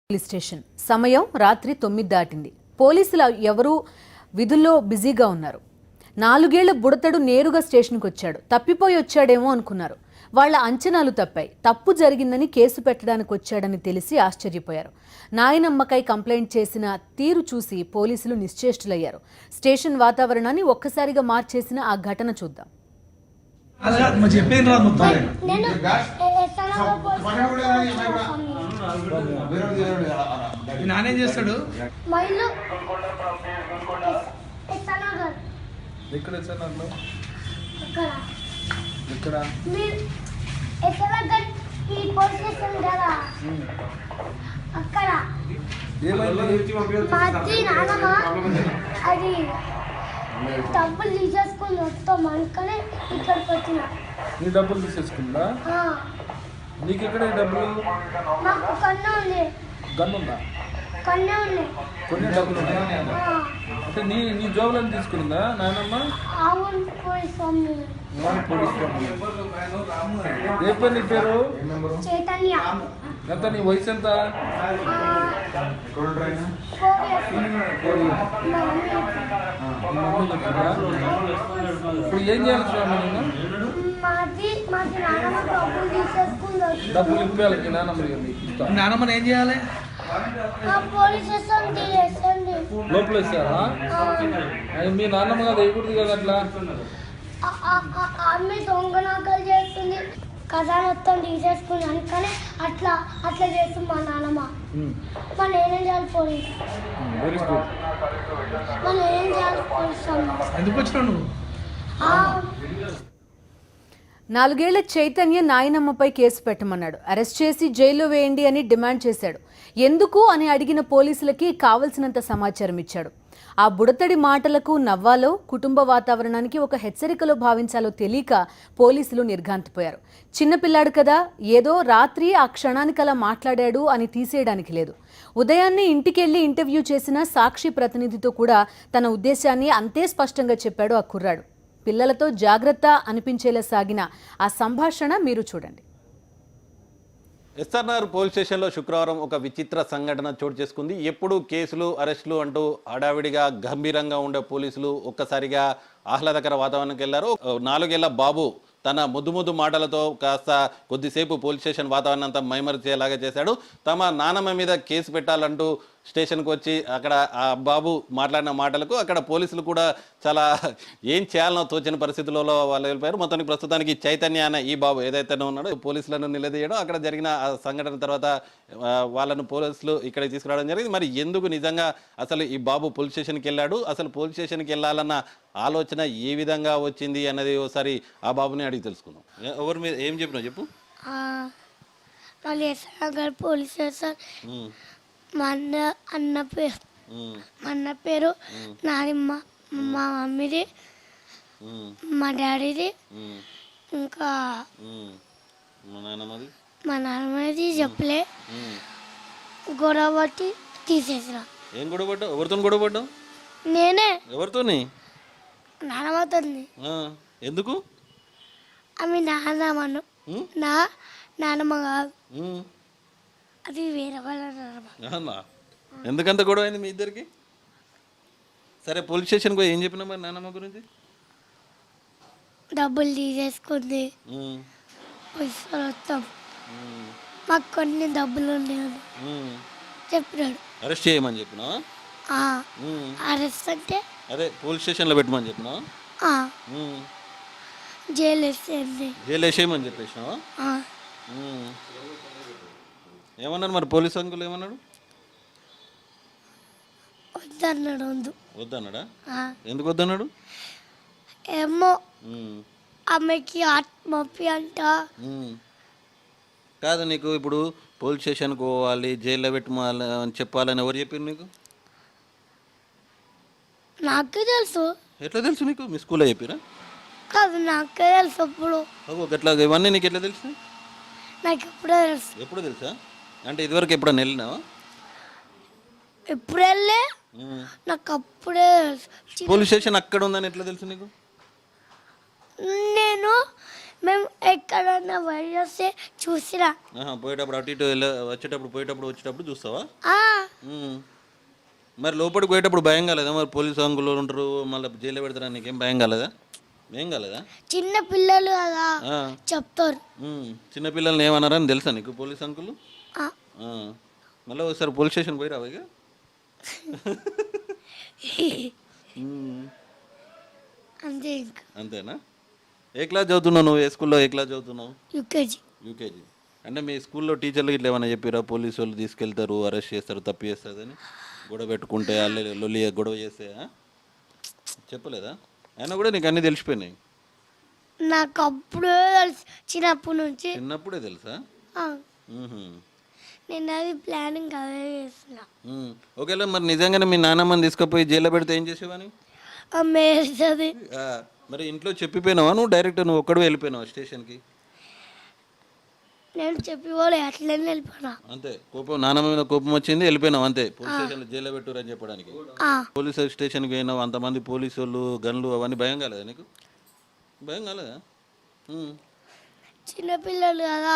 Police station సమయం రాత్రి 9 దాటింది. పోలీసులు ఎవరు విధుల్లో బిజీగా ఉన్నారు. 4 ఏళ్ల బుడతడు నేరుగా స్టేషన్కి వచ్చాడు. తప్పిపోయి వచ్చాడేమో అనుకున్నారు. వాళ్ళ అంచనాలు తప్పాయి. తప్పు జరిగిందని కేసు పెట్టడానికి వచ్చాడని తెలిసి ఆశ్చర్యపోయారు. నాయనమ్మకై కంప్లైంట్ చేసిన తీరు చూసి పోలీసులు నిశ్చేష్టులయ్యారు. స్టేషన్ వాతావరణాన్ని ఒక్కసారిగా మార్చేసిన ఆ ఘటన చూద్దాం. నానేం చేస్తాడు అక్కడ అది డబ్బులు తీసేసుకుని వస్తాం అనుకనే ఇక్కడికి వచ్చిన. నీ డబ్బులు తీసేసుకుందా? నీకు ఎక్కడ డబ్బులు? మాకు కన్ను ఉంది. గన్నుందా? కన్నే ఉంది. కొన్ని డబ్బులు ఉన్నాయా? అంటే నీ జోబులను తీసుకుందా నాయనమ్మ? అవును, పోలీస్ స్వామి. ఏ పేరు నీ పేరు? చైతన్య. ఎంత నీ వయసు ఎంత? ఇప్పుడు ఏం చేయాలి స్వామి నేను? డబ్బులు ఇప్పాలి మీ నాన్నమ్మని ఏం చేయాలి? లోపల వేసారా? మీ నాన్నమ్మ కదా వేయకూడదు కదా అట్లా. అమ్మ దొంగనాకలు చేస్తుంది కదా, మొత్తం తీసేసుకుని అనుకనే అట్లా అట్లా చేస్తుంది మా నాన్నమ్మ. మన ఏం చేయాలి పోలీస్? మన ఏం చేయాలి పోలీస్? ఎందుకు వచ్చినావు నువ్వు? 4 ఏళ్ల చైతన్య నాయనమ్మపై కేసు పెట్టమన్నాడు. అరెస్ట్ చేసి జైల్లో వేయండి అని డిమాండ్ చేశాడు. ఎందుకు అని అడిగిన పోలీసులకి కావలసినంత సమాచారం ఇచ్చాడు. ఆ బుడతడి మాటలకు నవ్వాలో, కుటుంబ వాతావరణానికి ఒక హెచ్చరికలో భావించాలో తెలియక పోలీసులు నిర్ఘాంతపోయారు. చిన్నపిల్లాడు కదా, ఏదో రాత్రి ఆ క్షణానికి అలా మాట్లాడాడు అని తీసేయడానికి లేదు. ఉదయాన్నే ఇంటికెళ్లి ఇంటర్వ్యూ చేసిన సాక్షి ప్రతినిధితో కూడా తన ఉద్దేశాన్ని అంతే స్పష్టంగా చెప్పాడు ఆ కుర్రాడు. పిల్లలతో జాగ్రత్త అనిపించేలా సాగిన ఆ సంభాషణ మీరు చూడండి. ఎస్ఆర్ఆర్ పోలీస్ స్టేషన్లో శుక్రవారం ఒక విచిత్ర సంఘటన చోటు చేసుకుంది. ఎప్పుడు కేసులు, అరెస్టులు అంటూ హడావిడిగా గంభీరంగా ఉండే పోలీసులు ఒక్కసారిగా ఆహ్లాదకర వాతావరణానికి వెళ్లారు. 4 ఏళ్ల బాబు తన ముద్దు మాటలతో కాస్త కొద్దిసేపు పోలీస్ స్టేషన్ వాతావరణం అంతా మైమరిచేలాగా చేశాడు. తమ నానమ్మ మీద కేసు పెట్టాలంటూ స్టేషన్కి వచ్చి అక్కడ ఆ బాబు మాట్లాడిన మాటలకు అక్కడ పోలీసులు కూడా చాలా ఏం చేయాలనో తోచిన పరిస్థితులలో వాళ్ళు వెళ్ళిపోయారు. మొత్తానికి ప్రస్తుతానికి చైతన్య అనే ఈ బాబు ఏదైతే ఉన్నాడో పోలీసులను నిలదీయడం, అక్కడ జరిగిన ఆ సంఘటన తర్వాత వాళ్ళను పోలీసులు ఇక్కడికి తీసుకురావడం జరిగింది. మరి ఎందుకు నిజంగా అసలు ఈ బాబు పోలీస్ స్టేషన్కి వెళ్ళాడు, అసలు పోలీస్ స్టేషన్కి వెళ్ళాలన్న ఆలోచన ఏ విధంగా వచ్చింది అన్నది ఒకసారి ఆ బాబుని అడిగి తెలుసుకుందాం. ఎవరు మీద ఏం చెప్పినావు చెప్పు. పోలీస్ స్టేషన్ మా అన్న పేరు నానిమ్మ, మా మమ్మీది, మా డాడీది, ఇంకా మా నాన్నమ్మది చెప్పలే. గొడవ పట్టి తీసేసిన. ఏం గొడవ పడ్డావు? ఎవరితో గొడవ పడ్డావు? నేనే. ఎవరితోని? నానమ్మతోంది. ఎందుకు? ఆమె నాన్నమ్మను, నా నానమ్మ కాదు, అది వేరే వాళ్ళ. ఎందుకంత గొడవ అయింది మీ ఇద్దరికి? సరే, పోలీస్ స్టేషన్కి పోయి ఏం చెప్పినా మరి నానమ్మ గురించి? డబ్బులు తీసేసుకుంది, వస్తాం, మాకు కొన్ని డబ్బులు ఉన్నాయని చెప్పినాడు. అరెస్ట్ చేయమని చెప్పినా? అరెస్ట్ అంటే అదే పోలీస్ స్టేషన్లో పెట్టమని చెప్పినా? జైలు వేసేయండి. జైలు వేసేయమని చెప్పేసినావా? ఏమన్నాడు మరి పోలీస్ అంకుల్? ఏమన్నాడు? వద్దన్నాడు. వద్దన్నాడా? ఎందుకు వద్దన్నాడు? ఏమో, ఆమెకి ఆత్మహత్య అంట. కాదు, నీకు ఇప్పుడు పోలీస్ స్టేషన్కి పోవాలి, జైల్లో పెట్టాలి అని చెప్పాలని ఎవరు చెప్పారు నీకు? నాకే తెలుసు. ఎట్లా తెలుసు నీకు? మీ స్కూల్లో చెప్పిరా? కాదు, నాకే తెలుసు. ఇప్పుడు ఎట్లా ఇవన్నీ నీకు ఎట్లా తెలుసు? నాకు ఎప్పుడే తెలుసు. ఎప్పుడు తెలుసా? అంటే ఇదివరకు ఎప్పుడన్నా వెళ్ళినావా? ఎప్పుడు వెళ్ళే నాకు అప్పుడే పోలీస్ స్టేషన్ అక్కడ ఉందని ఎట్లా తెలుసు నీకు? నేను మేము ఎక్కడన్నా పోయి వస్తే చూసిరా. పోయేటప్పుడు అటు ఇటు వచ్చేటప్పుడు వచ్చేటప్పుడు చూస్తావా? ఆ, మరి లోపలికి పోయేటప్పుడు భయం కాలేదా? మరి పోలీసు అంకులు ఉంటారు, మళ్ళీ జైల్లో పెడతారా, నీకేం భయం కాలేదా? ఏం కాలేదా? చిన్న పిల్లలు కదా చెప్తారు. చిన్నపిల్లల్ని ఏమన్నారని తెలుసా నీకు పోలీస్ అంకులు? ఆ, మళ్ళీ ఒకసారి పోలీస్ స్టేషన్ పోయి రావా ఇక? అంతే. ఇంకా అంతేనా? ఏ క్లాస్ చదువుతున్నావు నువ్వు? ఏ స్కూల్లో ఏ క్లాస్ చదువుతున్నావు? యూకేజీ. యూకేజీ. అంటే మీ స్కూల్లో టీచర్లు ఇట్లా ఏమైనా చెప్పారా? పోలీసు వాళ్ళు తీసుకెళ్తారు, అరెస్ట్ చేస్తారు, తప్పు చేస్తుందని, గొడవ పెట్టుకుంటే లొల్లి గొడవ చేస్తే చెప్పలేదా? అయినా కూడా నీకు అన్నీ తెలిసిపోయినాయి. నాకు అప్పుడే తెలుసు చిన్నప్పటి నుంచి. చిన్నప్పుడే తెలుసా? ఆ, మ్హూ. నేను అది ప్లానింగ్ అదే చేస్తున్నా. ఒకవేళ మరి నిజంగానే మీ నాన్నమ్మని తీసుకుపోయి జైల్లో పెడితే ఏం చేసేవాని? అమ్మేస్తుంది. మరి ఇంట్లో చెప్పిపోయినావా నువ్వు? డైరెక్ట్ నువ్వు ఒక్కడు వెళ్ళిపోయినావా స్టేషన్కి? నేను చెప్పిపోలే, అట్లనే వెళ్ళిపోయినా. అంతే, నాన్నమ్మ మీద కోపం వచ్చింది, వెళ్ళిపోయినావు అంతే. పోలీస్ స్టేషన్లో జైల్లో పెట్టారు అని చెప్పడానికి. పోలీస్ స్టేషన్కి పోయినావు, అంతమంది పోలీసు వాళ్ళు, గన్లు, అవన్నీ భయం కాలేదా నీకు? భయం కాలేదా? చిన్నపిల్లలు కదా